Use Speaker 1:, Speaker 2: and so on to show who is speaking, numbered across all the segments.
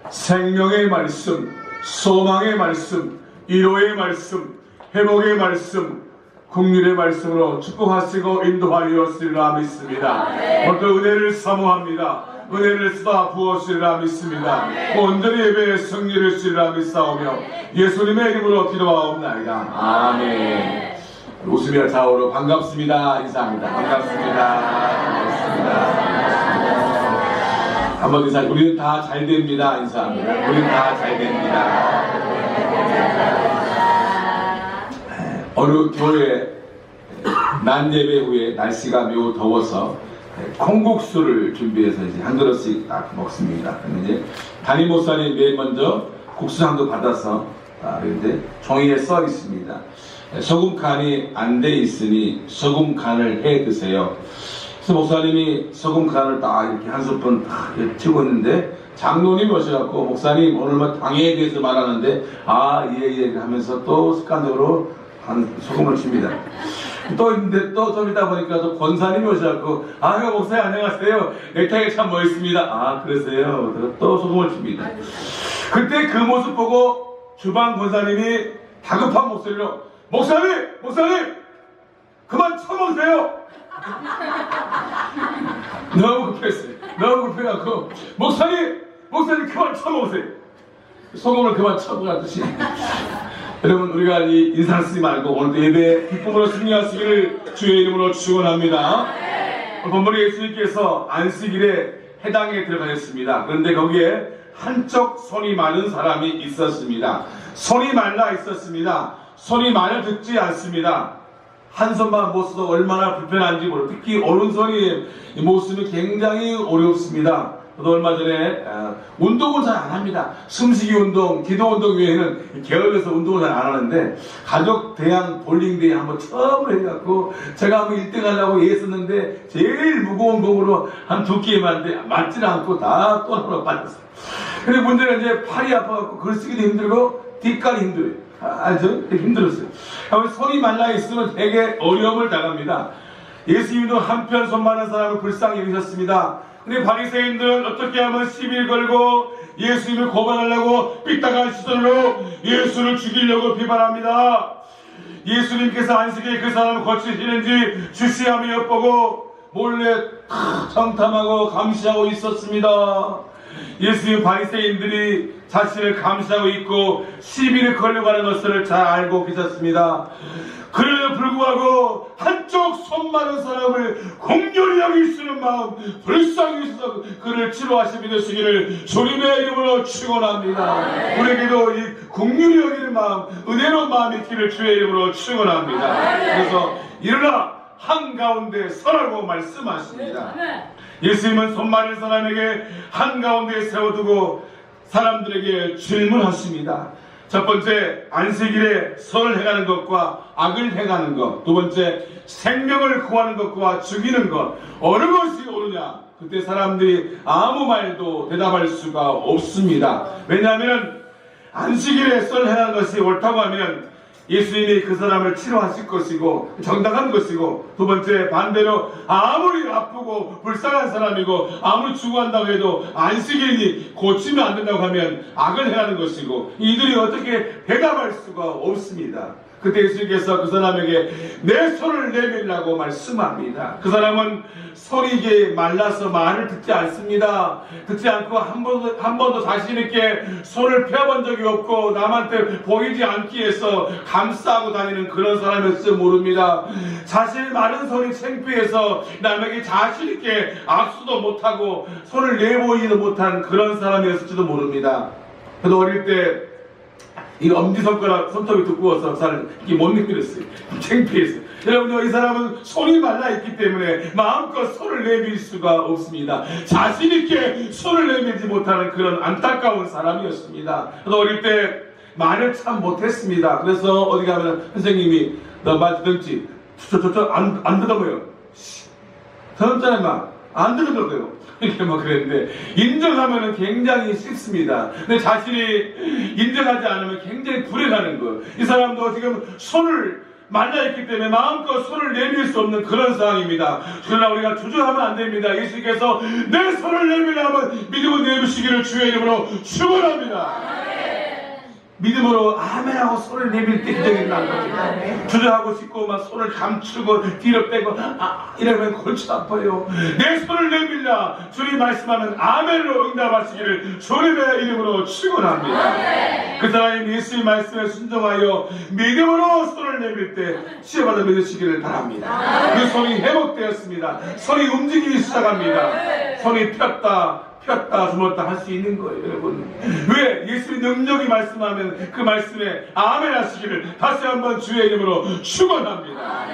Speaker 1: 생명의 말씀, 소망의 말씀, 위로의 말씀, 회복의 말씀, 긍휼의 말씀으로 축복하시고 인도하였으리라 믿습니다. 오늘도 은혜를 사모합니다. 은혜를 쏟아 부었으리라 믿습니다. 온전히 예배의 승리를 주리라 믿사오며 예수님의 이름으로 기도하옵나이다. 아멘. 웃으며 좌우로 반갑습니다 인사합니다. 반갑습니다. 한번 인사. 우리는 다 잘 됩니다 인사합니다. 우리는 다 잘 됩니다. 어느 교회 난 예배 후에 날씨가 매우 더워서 콩국수를 준비해서 이제 한 그릇씩 딱 먹습니다. 이제 담임 목사님 맨 먼저 국수 한 그릇 받아서 이제 종이에 써 있습니다. 소금 간이 안 돼 있으니 소금 간을 해 드세요. 그래서 목사님이 소금 간을 딱 이렇게 한 스푼 딱 찍었는데 장로님 오셔갖고 목사님 오늘 뭐 당회에 대해서 말하는데 예 하면서 또 습관적으로 한 소금을 칩니다. 또 있는데 또 좀 있다 보니까 또 권사님이 오셔갖고 목사님 안녕하세요. 넥타이가 참 멋있습니다. 그러세요. 또 소금을 칩니다. 그때 그 모습 보고 주방 권사님이 다급한 목소리로 목사님 그만 쳐먹으세요. 너무 급했어요. 너무 급해갖고 목사님 그만 쳐먹으세요. 소금을 그만 쳐먹었듯이. 여러분 우리가 이 인상 쓰지 말고 오늘도 예배 기쁨으로 승리하시기를 주의 이름으로 축원합니다. 본문에 예수님께서 안식일에 해당에 들어가셨습니다. 그런데 거기에 한쪽 손이 마른 사람이 있었습니다. 손이 말라 있었습니다. 손이 말을 듣지 않습니다. 한 손만 못 써도 얼마나 불편한지 모르고 특히 오른손이 못 쓰면 굉장히 어렵습니다. 저도 얼마 전에 운동을 잘 안 합니다. 숨쉬기 운동, 기도 운동 외에는 게을러서 운동을 잘 안 하는데 가족 대항 볼링대회 한번 처음으로 해갖고 제가 한번 1등 하려고 애썼는데 제일 무거운 공으로 한 2개 맞는데 맞지는 않고 다 또 하나 빠졌어요. 근데 문제는 이제 팔이 아파갖고 글쓰기도 힘들고 뒷갈이 힘들어요. 아주 힘들었어요. 손이 말라 있으면 되게 어려움을 당합니다. 예수님도 한편 손 많은 사람을 불쌍히 여기셨습니다. 근데 바리새인들은 어떻게 하면 시비를 걸고 예수님을 고발하려고 삐딱한 시선으로 예수를 죽이려고 비판합니다. 예수님께서 안식일에 그 사람을 거치시는지 주시함이 엿보고 몰래 청탐하고 감시하고 있었습니다. 예수님 바리새인들이 자신을 감시하고 있고 시비를 걸려고 하는 것을 잘 알고 계셨습니다. 그럼에도 불구하고 한쪽 손 많은 사람을 긍휼히 여기시는 마음, 불쌍히 여기셔서 그를 치료하시 믿으시기를 주님의 이름으로 축원합니다. 우리에게도 이 긍휼히 여기는 마음, 은혜로운 마음이 있기를 주의 이름으로 축원합니다. 그래서 일어나 한가운데 서라고 말씀하십니다. 예수님은 손 많은 사람에게 한가운데 세워두고 사람들에게 질문하십니다. 첫 번째, 안식일에 선을 행하는 것과 악을 행하는 것. 두 번째, 생명을 구하는 것과 죽이는 것. 어느 것이 옳으냐? 그때 사람들이 아무 말도 대답할 수가 없습니다. 왜냐하면 안식일에 선을 행하는 것이 옳다고 하면 예수님이 그 사람을 치료하실 것이고 정당한 것이고, 두 번째 반대로 아무리 아프고 불쌍한 사람이고 아무리 죽어간다고 해도 안식일이니 고치면 안 된다고 하면 악을 행하는 것이고, 이들이 어떻게 대답할 수가 없습니다. 그때 예수님께서 그 사람에게 내 손을 내밀라고 말씀합니다. 그 사람은 손이 이게 말라서 말을 듣지 않습니다. 듣지 않고 한 번도 자신 있게 손을 펴본 적이 없고 남한테 보이지 않기 위해서 감싸고 다니는 그런 사람일지 모릅니다. 자신의 마른 손이 창피해서 남에게 자신 있게 악수도 못하고 손을 내보이지도 못한 그런 사람이었을지도 모릅니다. 그래도 어릴 때 이 엄지손가락 손톱이 두꺼워서 잘 못 내밀었어요. 창피했어요. 여러분들, 이 사람은 손이 말라있기 때문에 마음껏 손을 내밀 수가 없습니다. 자신있게 손을 내밀지 못하는 그런 안타까운 사람이었습니다. 그래서 어릴 때 말을 참 못했습니다. 그래서 어디 가면 선생님이 너 말 듣지? 안 듣어봐요. 더럽잖아 막. 안 듣어봐요. 이렇게 막 그랬는데, 인정하면 굉장히 쉽습니다. 근데 자신이 인정하지 않으면 굉장히 불행하는 거예요. 이 사람도 지금 손을 말라있기 때문에 마음껏 손을 내밀 수 없는 그런 상황입니다. 그러나 우리가 주저하면 안 됩니다. 예수님께서 내 손을 내밀라 하면 믿음을 내미시기를 주의 이름으로 축원합니다. 믿음으로 아멘하고 손을 내밀 때 기적이 난 겁니다. 주저하고 싶고 막 손을 감추고 뒤로 빼고 이러면 골치 아파요. 내 손을 내밀라 주님 말씀하면 아멘으로 응답하시기를 주님의 이름으로 축원합니다. 그 사람이 예수의 말씀에 순종하여 믿음으로 손을 내밀 때 치유받아 믿으시기를 바랍니다. 그 손이 회복되었습니다. 손이 움직이기 시작합니다. 손이 폈다 주물렀다 할 수 있는 거예요, 여러분. 왜? 예수의 능력이 말씀하면 그 말씀에 아멘 하시기를 다시 한번 주의 이름으로 축원합니다.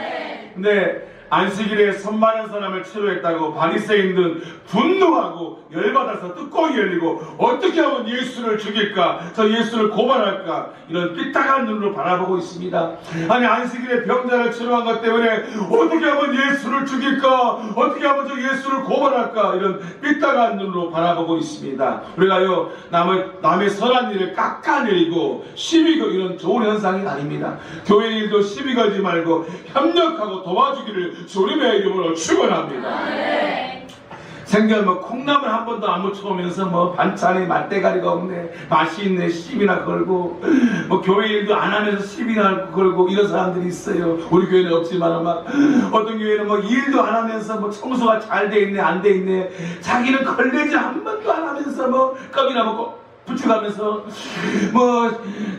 Speaker 1: 근데 안식일에 선 많은 사람을 치료했다고 바리새인들은 분노하고 열받아서 뚜껑이 열리고 어떻게 하면 예수를 죽일까, 저 예수를 고발할까, 이런 삐딱한 눈으로 바라보고 있습니다. 아니 안식일에 병자를 치료한 것 때문에 어떻게 하면 예수를 죽일까, 어떻게 하면 저 예수를 고발할까, 이런 삐딱한 눈으로 바라보고 있습니다. 우리가요 남의 선한 일을 깎아내리고 시비 걸고 이런 좋은 현상이 아닙니다. 교회 일도 시비 걸지 말고 협력하고 도와주기를 주님의 이름으로 축원합니다. 생전 콩나물 한 번도 안 묻혀오면서 반찬에 맛대가리가 없네, 맛이 있네 시비나 걸고 교회 일도 안 하면서 시비나 걸고 이런 사람들이 있어요. 우리 교회는 없지만 어떤 교회는 일도 안 하면서 청소가 잘 돼 있네 안 돼 있네, 자기는 걸레질 한 번도 안 하면서 껌이나 먹고 붙여가면서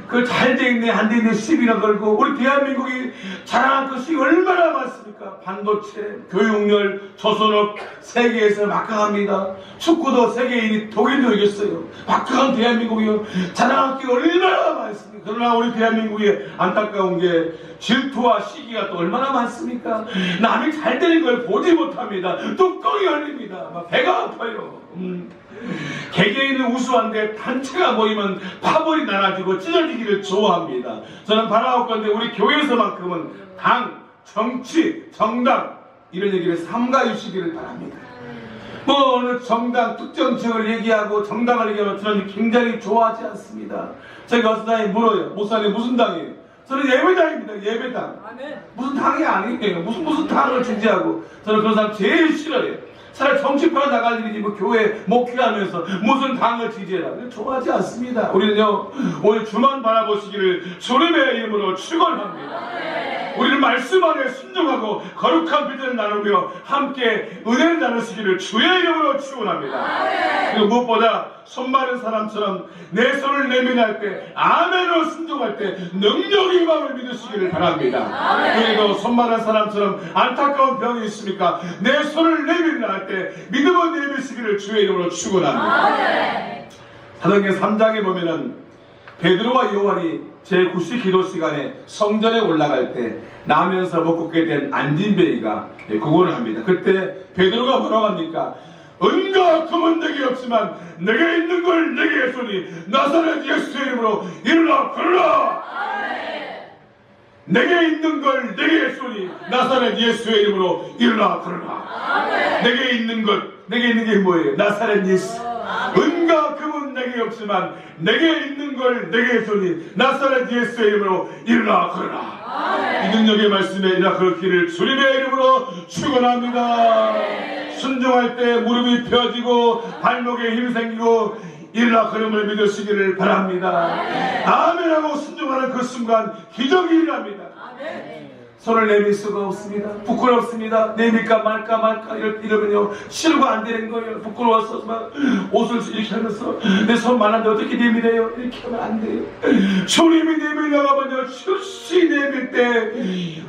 Speaker 1: 그 잘 돼 있네 안 돼 있네 시비나 걸고. 우리 대한민국이 자랑할 것이 얼마나 많습니까? 반도체, 교육열, 조선업 세계에서 막강합니다. 축구도 세계 1위 독일도 이겼어요. 막강한 대한민국이요, 자랑할 게 얼마나 많습니까? 그러나 우리 대한민국이 안타까운 게 질투와 시기가 또 얼마나 많습니까? 남이 잘 되는 걸 보지 못합니다. 뚜껑이 열립니다. 배가 아파요. 개개인은 우수한데 단체가 모이면 파벌이 나눠지고 찢어지기를 좋아합니다. 저는 바라옵건데 우리 교회에서만큼은 당, 정치, 정당 이런 얘기를 삼가주시기를 바랍니다. 어느 정당 특정 지역을 얘기하고 정당을 얘기하면 저는 굉장히 좋아하지 않습니다. 제가 어떤 사람이 물어요. 목사님 무슨 당이에요? 저는 예배당입니다. 예배당. 무슨 당이 아니에요. 무슨 당을 지지하고. 저는 그런 사람 제일 싫어해요. 차라리 정치판 나갈 일이지 교회 목회하면서 무슨 당을 지지해라. 좋아하지 않습니다. 우리는요 오늘 주만 바라보시기를 주님의 이름으로 축원합니다. 우리는 말씀 안에 순종하고 거룩한 비전을 나누며 함께 은혜를 나누시기를 주의 이름으로 축원합니다. 그리고 무엇보다 손 마른 사람처럼 내 손을 내밀할 때 아멘으로 순종할 때 능력이 임함을 믿으시기를 바랍니다. 그리고 손 마른 사람처럼 안타까운 병이 있습니까? 내 손을 내밀라 할 때 믿음을 내미시기를 주의 이름으로 축원합니다. 사도행전 3장에 보면은 베드로와 요한이 제9시 기도 시간에 성전에 올라갈 때 나면서 먹게 된 안진뱅이가 구걸을 합니다. 그때 베드로가 뭐라고 합니까? 은과 금은 내게 없지만 내게 있는 걸 내게 했으니 나사렛 예수의 이름으로 일어나 걸어라. 내게 있는 걸 내게 했으니 나사렛 예수의 이름으로 일어나 걸어라. 내게 있는 것, 내게 있는 게 뭐예요? 나사렛 예수. 은과 금은 내게 없지만 내게 있는 걸 내게 했으니 나사렛 예수의 이름으로 일어나 걸어라. 이 능력의 말씀에 일어나 걸기를 주님의 이름으로 축원합니다. 순종할 때 무릎이 펴지고 발목에 힘이 생기고 일어나 걸음을 믿으시기를 바랍니다. 아멘하고 순종하는 그 순간 기적이 일어납니다. 손을 내밀 수가 없습니다. 부끄럽습니다. 내밀까 말까 이러면요 치료가 안 되는 거예요. 부끄러워서 막 옷을 이렇게 하면서 내 손 많은데 어떻게 내밀어요? 이렇게 하면 안 돼요. 주님이 내밀려고 하면요 즉시 내밀 때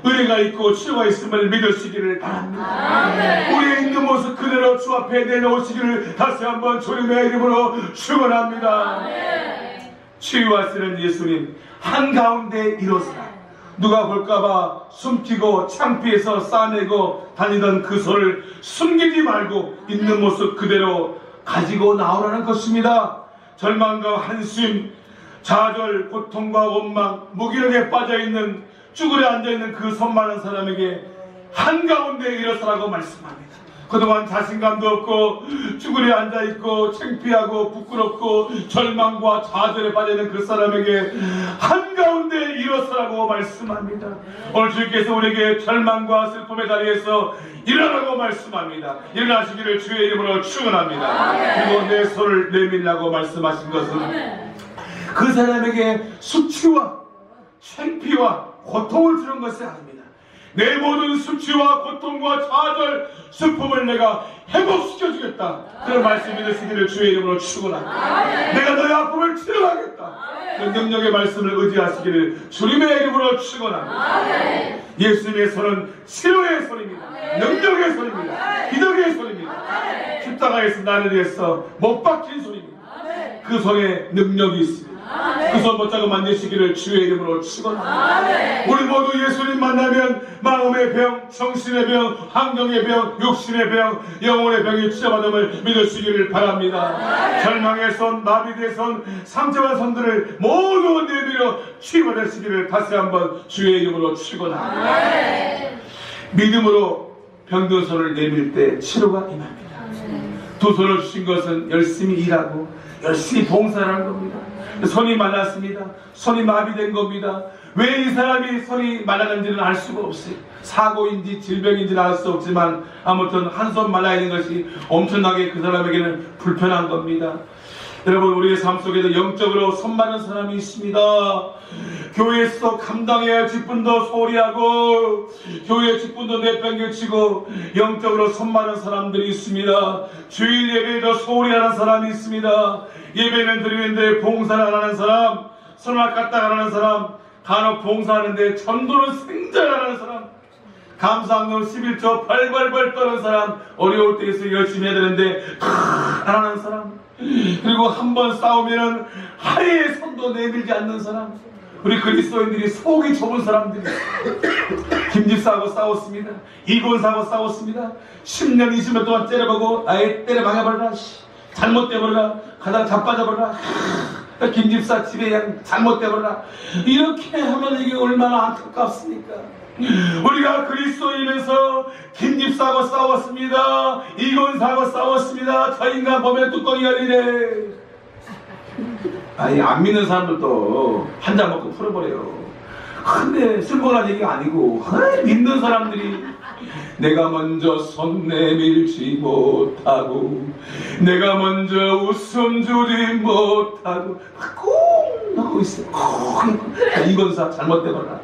Speaker 1: 은혜가 있고 치료가 있음을 믿으시기를 바랍니다. 우리의 있는 모습 그대로 주 앞에 내려오시기를 다시 한번 주님의 이름으로 축원합니다. 치유하시는 예수님 한가운데 일어서라. 누가 볼까봐 숨기고 창피해서 싸매고 다니던 그 손을 숨기지 말고 있는 모습 그대로 가지고 나오라는 것입니다. 절망과 한심, 좌절, 고통과 원망, 무기력에 빠져있는 쭈그려 앉아있는 그 손 많은 사람에게 한가운데 일어서라고 말씀합니다. 그동안 자신감도 없고 쭈그려 앉아있고 창피하고 부끄럽고 절망과 좌절에 빠져있는 그 사람에게 한가운데 일어서라고 말씀합니다. 오늘 주께서 우리에게 절망과 슬픔의 자리에서 일어나라고 말씀합니다. 일어나시기를 주의 이름으로 축원합니다. 그리고 내 손을 내밀라고 말씀하신 것은 그 사람에게 수치와 창피와 고통을 주는 것이 아닙니다. 내 모든 수치와 고통과 좌절, 슬픔을 내가 회복시켜주겠다. 그런 말씀 믿으시기를 주의 이름으로 축원합니다. 내가 너의 아픔을 치료하겠다. 그 능력의 말씀을 의지하시기를 주님의 이름으로 축원합니다. 예수님의 손은 치료의 손입니다. 능력의 손입니다. 기적의 손입니다. 십자가에서 나를 위해서 못 박힌 손입니다. 그 손에 능력이 있습니다. 그 손 못자고 만드시기를 주의 이름으로 축원합니다. 우리 모두 예수님 만나면 마음의 병, 정신의 병, 환경의 병, 육신의 병, 영혼의 병이 치료받음을 믿으시기를 바랍니다. 절망의 손, 마비의 손, 상처한 손들을 모두 내밀어 치유받으시기를 다시 한번 주의 이름으로 축원합니다. 믿음으로 병든 손을 내밀 때 치료가 임합니다. 두 손을 주신 것은 열심히 일하고 열심히 봉사를 하는 겁니다. 손이 말랐습니다. 손이 마비된 겁니다. 왜 이 사람이 손이 말랐는지는 알 수가 없어요. 사고인지 질병인지는 알 수 없지만 아무튼 한 손 말라 있는 것이 엄청나게 그 사람에게는 불편한 겁니다. 여러분, 우리의 삶 속에도 영적으로 손 마른 사람이 있습니다. 교회에서 감당해야 할 직분도 소홀히 하고 교회 직분도 내팽개치고 영적으로 손 마른 사람들이 있습니다. 주일 예배에도 소홀히 하는 사람이 있습니다. 예배는 드리는데 봉사를 안 하는 사람, 선을 갖다 안 하는 사람, 간혹 봉사하는데 전도는 생전 안 하는 사람, 감사항론 11조 벌벌벌 떠는 사람, 어려울 때에서 열심히 해야 되는데 안 하는 사람, 그리고 한번 싸우면은 하루의 손도 내밀지 않는 사람, 우리 그리스도인들이 속이 좁은 사람들이 김집사하고 싸웠습니다. 이권사하고 싸웠습니다. 10년 20년 동안 때려보고 아예 때려 막아버려라, 잘못돼버려라, 가다가 자빠져버려라, 김집사 집에 그냥 잘못돼버려라. 이렇게 하면 이게 얼마나 안타깝습니까? 우리가 그리스도인이면서 김집사하고 싸웠습니다. 이권사하고 싸웠습니다. 저 인간 보면 뚜껑이 열리네. 아니, 안 믿는 사람들도 한 잔 먹고 풀어버려요. 근데 쓸모난 얘기가 아니고 믿는 사람들이 내가 먼저 손 내밀지 못하고 내가 먼저 웃음 주지 못하고 꽁 하고 있어요. 이건사 잘못되거나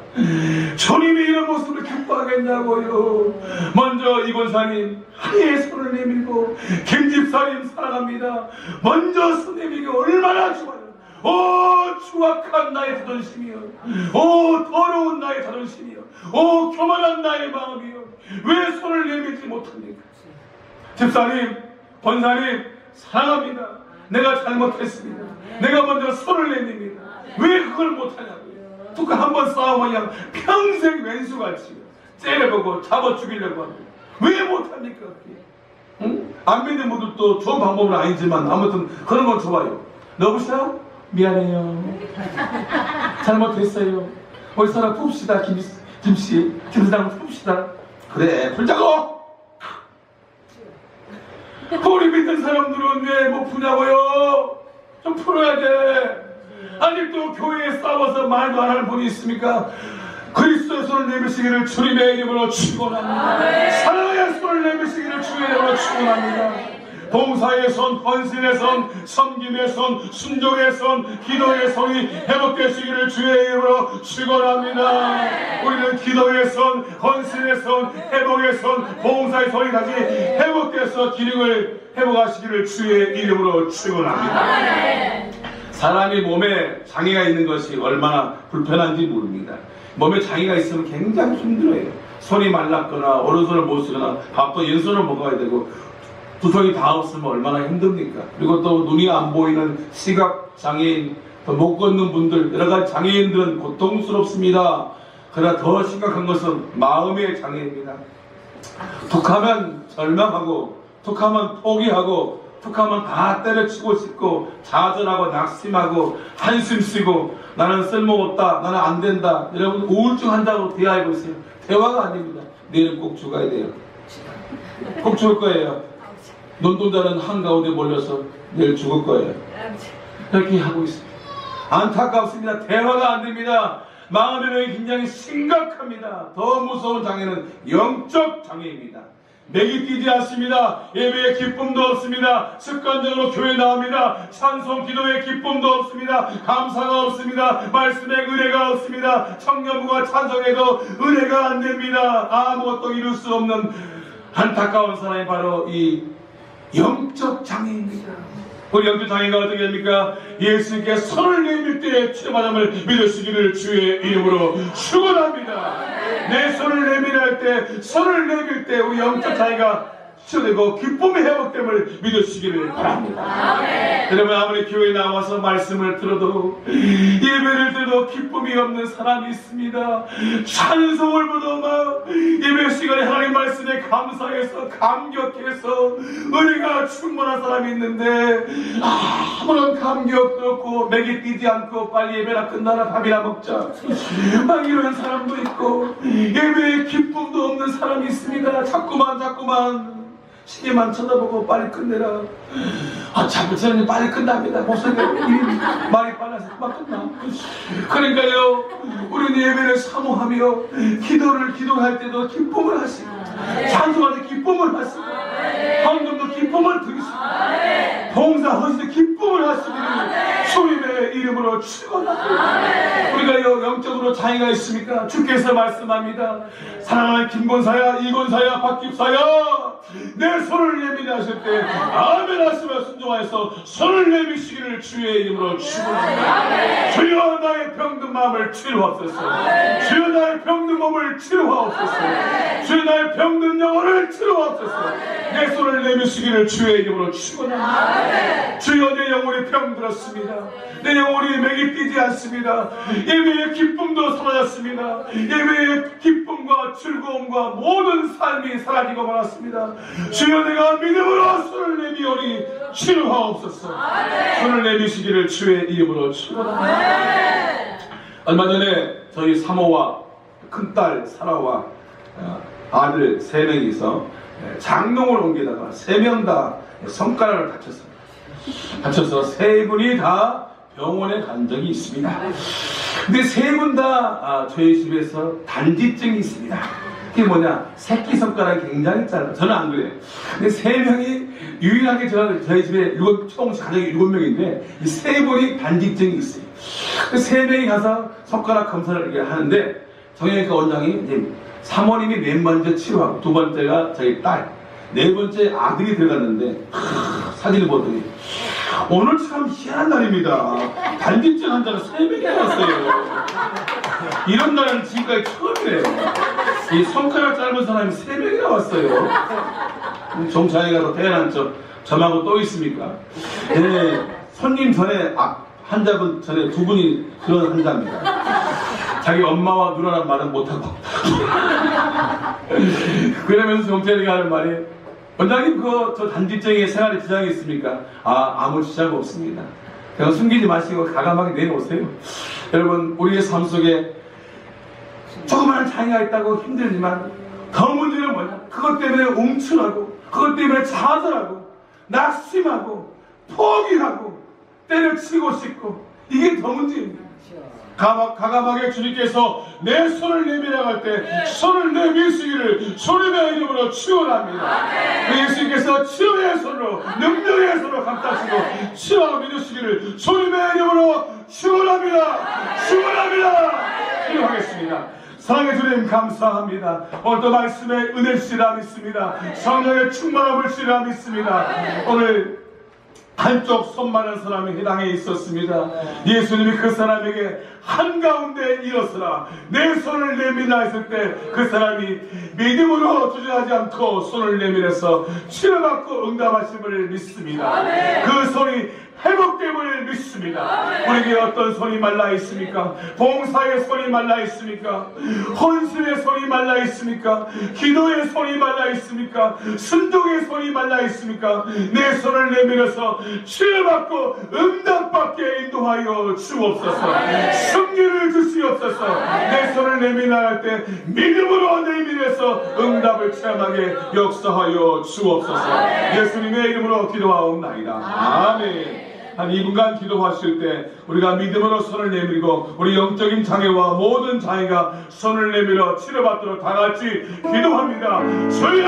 Speaker 1: 주님이 이런 모습을 기뻐하겠냐고요. 먼저 이건사님 하의 손을 내밀고 김집사님 사랑합니다. 먼저 손 내밀기 얼마나 좋아요. 오 추악한 나의 자존심이여, 오 더러운 나의 자존심이여, 오 교만한 나의 마음이여, 왜 손을 내밀지 못합니까? 집사님, 권사님 사랑합니다. 내가 잘못했습니다. 내가 먼저 손을 내밉니다. 왜 그걸 못하냐고요. 또 한번 싸우면 그냥 평생 왼수같이 째려보고 잡아 죽이려고 합니다. 왜 못합니까? 응? 안 믿는 분들도 좋은 방법은 아니지만 아무튼 그런 건 좋아요. 여보세요? 미안해요. 잘못했어요. 우리 사람 풉시다. 김사장 풉시다. 그래, 풀자고! 우리 믿는 사람들은 왜 못 푸냐고요? 좀 풀어야 돼. 아직도 교회에 싸워서 말도 안 하는 분이 있습니까? 그리스도의 손을 내미시기를 주님의 이름으로 축원합니다. 사랑의 손을 내미시기를 주의 이름으로 축원합니다. 봉사의 손, 헌신의 손, 섬김의 손, 순종의 손, 기도의 손이 회복되시기를 주의 이름으로 축원합니다. 우리는 기도의 손, 헌신의 손, 회복의 손, 봉사의 손이 다시 회복돼서 기능을 회복하시기를 주의 이름으로 축원합니다. 사람이 몸에 장애가 있는 것이 얼마나 불편한지 모릅니다. 몸에 장애가 있으면 굉장히 힘들어요. 손이 말랐거나 오른손을 못 쓰거나 밥도 왼손을 먹어야 되고 두 손이 다 없으면 얼마나 힘듭니까? 그리고 또 눈이 안 보이는 시각장애인, 또 못 걷는 분들, 여러 가지 장애인들은 고통스럽습니다. 그러나 더 심각한 것은 마음의 장애입니다. 툭하면 절망하고, 툭하면 포기하고, 툭하면 다 때려치고 싶고, 좌절하고 낙심하고, 한숨 쉬고, 나는 쓸모없다, 나는 안 된다. 여러분 우울증 환자로 대화해보세요. 대화가 아닙니다. 내일은 꼭 죽어야 돼요. 꼭 죽을 거예요. 눈동자는 한가운데 몰려서 내일 죽을 거예요. 이렇게 하고 있습니다. 안타깝습니다. 대화가 안 됩니다. 마음의 병이 굉장히 심각합니다. 더 무서운 장애는 영적 장애입니다. 맥이 뛰지 않습니다. 예배에 기쁨도 없습니다. 습관적으로 교회 나옵니다. 찬송 기도에 기쁨도 없습니다. 감사가 없습니다. 말씀에 은혜가 없습니다. 청년부가 찬송해도 은혜가 안 됩니다. 아무것도 이룰 수 없는 안타까운 사람이 바로 이 영적 장애입니다. 우리 영적 장애가 어떻게 됩니까? 예수님께 손을 내밀 때 치료받음을 믿으시기를 주의 이름으로 축원합니다. 내 손을 내밀할 때, 손을 내밀 때 우리 영적 장애가 치료되고 기쁨의 회복됨을 믿으시기를 바랍니다. 여러분, 아무리 교회에 나와서 말씀을 들어도 예배를 들어도 기쁨이 없는 사람이 있습니다. 찬송을 부르도 막 예배 시간에 하나님 말씀에 감사해서 감격해서 은혜가 충만한 사람이 있는데 아무런 감격도 없고 맥이 뛰지 않고 빨리 예배나 끝나라 밥이나 먹자 막 이런 사람도 있고 예배에 기쁨도 없는 사람이 있습니다. 자꾸만 시계만 쳐다보고 빨리 끝내라. 저는 빨리 끝납니다. 목사님 말이 빨라서 금방 끝나. 그러니까요, 우리는 예배를 사모하며 기도할 때도 기쁨을 하시고 찬송할 때 기쁨을 하시고 헌금도 기쁨을 드리시고 봉사하실 때 기쁨을 하시기를 주님의 이름으로 축원합니다. 우리가 영적으로 장애가 있습니까? 주께서 말씀합니다. 사랑하는 김권사야, 이권사야, 박집사야, 내 손을 내밀게 하실 때 아멘 하시며 순종하여서 손을 내미시기를 주의 이름으로 축원합니다. 주여 나의 병든 마음을 치료하옵소서. 주여 나의 병든 몸을 치료하옵소서. 주여 나의 병든 영혼을 치료하옵소서. 내 손을 내미시기를 주의 이름으로 축원합니다. 주여 내 영혼이 병들었습니다. 내 영혼이 맥이 뛰지 않습니다. 예배의 기쁨도 사라졌습니다. 예배의 기쁨과 즐거움과 모든 삶이 사라지고 말았습니다. 주여 내가 믿음으로 손을 내미오니 치료하옵소서. 손을 내미시기를 주의 이름으로 축원합니다. 얼마 전에 저희 사모와 큰딸 사라와 아들 3명이서 장롱을 옮기다가 3명 다 손가락을 다쳐서 3분이 다 병원에 간 적이 있습니다. 근데 3분 다 저희 집에서 단지증이 있습니다. 그게 뭐냐? 새끼손가락이 굉장히 짧아요. 저는 안 그래요. 근데 3명이 유일하게 저희 집에 총 가족이 7명인데 이 3분이 단지증이 있어요. 그 3명이 가서 손가락 검사를 이렇게 하는데 정형외과 원장이 이제 사모님이 맨 먼저 치료하고 두 번째가 저희 딸, 네 번째 아들이 들어갔는데 사진을 보더니 오늘 참 희한한 날입니다. 단지증 환자가 3명이 왔어요. 이런 날은 지금까지 처음이래요. 이 손가락 짧은 사람이 3명이나 왔어요. 종자이가 더 태어난 저하고 또 있습니까? 네, 손님 전에 환자분 전에 2분이 그런 환자입니다. 자기 엄마와 누나란 말은 못하고 그러면서 종자이가 하는 말이 원장님 저 단지증에 생활에 지장이 있습니까? 아무 지장 없습니다. 그냥 숨기지 마시고 가감하게 내놓으세요. 여러분, 우리의 삶 속에 조그마한 장애가 있다고 힘들지만 더 문제는 뭐냐? 그것 때문에 움츠러고 그것 때문에 좌절하고 낙심하고 포기하고 때려치고 싶고 이게 더 문제입니다. 가감하게 주님께서 내 손을 내밀라고 할 때 손을 내미시기를 주님의 이름으로 축원합니다. 예수님께서 치료의 손으로 능력의 손으로 감싸시고 치유하고 믿으시기를 주님의 이름으로 축원합니다. 기도하겠습니다. 사랑의 주님 감사합니다. 오늘도 말씀의 은혜시라 믿습니다. 성령의 충만함을 시라 믿습니다. 오늘 한쪽 손 많은 사람이 해당에 있었습니다. 예수님이 그 사람에게 한가운데 일어서라 내 손을 내밀라 했을 때 그 사람이 믿음으로 주저하지 않고 손을 내밀어서 치료받고 응답하심을 믿습니다. 그 손이 회복됨을 믿습니다. 우리에게 어떤 손이 말라 있습니까? 봉사의 손이 말라 있습니까? 헌신의 손이 말라 있습니까? 기도의 손이 말라 있습니까? 순종의 손이 말라 있습니까? 내 손을 내밀어서 치료받고 응답받게 인도하여 주옵소서. 승리를 주시옵소서. 내 손을 내밀어야 할 때 믿음으로 내밀어서 응답을 체험하게 역사하여 주옵소서. 예수님의 이름으로 기도하옵나이다. 아멘. 한 2분간 기도하실 때 우리가 믿음으로 손을 내밀고 우리 영적인 장애와 모든 장애가 손을 내밀어 치료받도록 다 같이 기도합니다. 주여!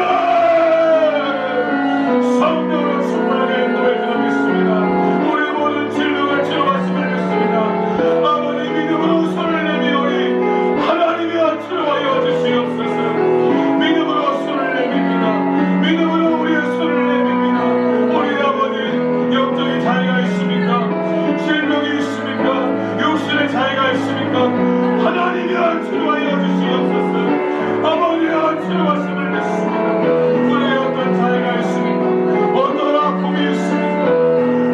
Speaker 1: 성령으로 충만하게 인도해 주라 믿습니다. 우리 모든 질병을 치료하심을 믿습니다. 아버지 믿음으로 손을 내밀오니 하나님이여 치료하여 주시옵소서. 믿음으로 손을 내밉니다. 믿음으로 우리의 손을 내밉니다. 우리 아버지 영적인 장애가 있습니까? 질병이 있습니까? 육신의 장애가 있습니까? 하나님이여 치료하여 주시옵소서. 아버지여 치료하심을 믿습니다. 우리의 어떤 장애가 있습니까? 어떤 아픔이 있습니까?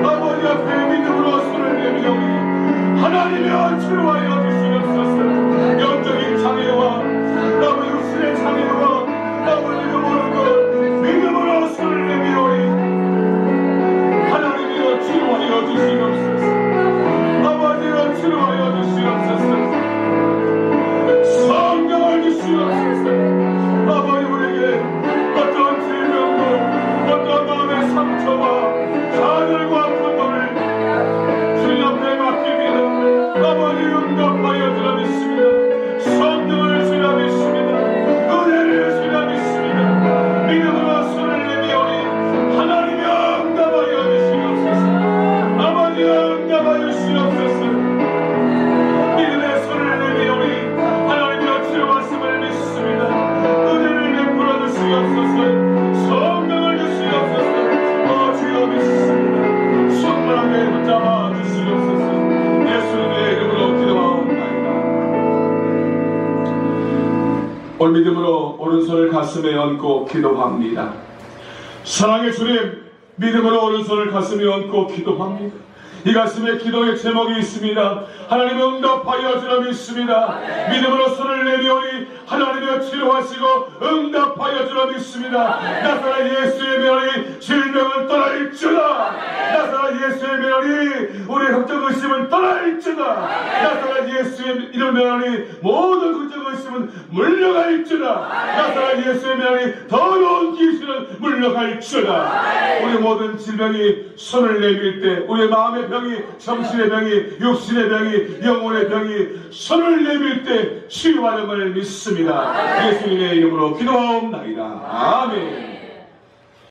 Speaker 1: 아버지 앞에 믿음으로 손을 내밀오니 하나님이여 치료하여 주시옵소서. 영적인 장애와 아버지 육신의 장애와 아버지가 모르는 것 믿음으로 손을 내밀오니 하나님이여 치료하여 주시옵소서. 아버지여 치료하여 주시옵소서. 성령을 주시옵소서. 아버지 우리에게 어떤 질병도 어떤 마음의 상처와 좌절과 분노를 주님 앞에 맡깁니다. 아버지 응답하여 주라 믿습니다. 성령을 주라 믿습니다. 은혜를 주라 믿습니다. 믿음으로 손을 내밀오니 하나님이여 응답하여 주시옵소서. 아버지여 응답하여 주시옵소서. 믿음의 손을 내밀오니 하나님이여 치료하심을 믿습니다. 은혜를 베풀어 주시옵소서. 성령을 주시옵소서. 주여 믿습니다. 충만하게 붙잡아 주시옵소서. 예수님의 이름으로 기도하옵나이다. 오늘 믿음으로 오른손을 가슴에 얹고 기도합니다. 사랑의 주님, 믿음으로 오른손을 가슴에 얹고 기도합니다. 이 가슴에 기도의 제목이 있습니다. 하나님 응답하여 주라 믿습니다. 믿음으로 손을 내밀오니 하나님이여 치료하시고 응답하여 주라 믿습니다. 나사렛 예수의 명이 질병은 떠날지어다. 나사렛 예수의 명이 우리의 걱정 의심은 떠날지어다. 나사렛 예수의 이름 명이 모든 걱정 의심은 물러갈지어다. 나사렛 예수의 명이 더러운 귀신은 물러갈지어다. 우리 모든 질병이 손을 내밀 때 우리의 마음의 병이, 정신의 병이, 육신의 병이, 영혼의 병이 손을 내밀 때 치유하는 걸 믿습니다. 예수님의 이름으로 기도하옵나이다. 아멘.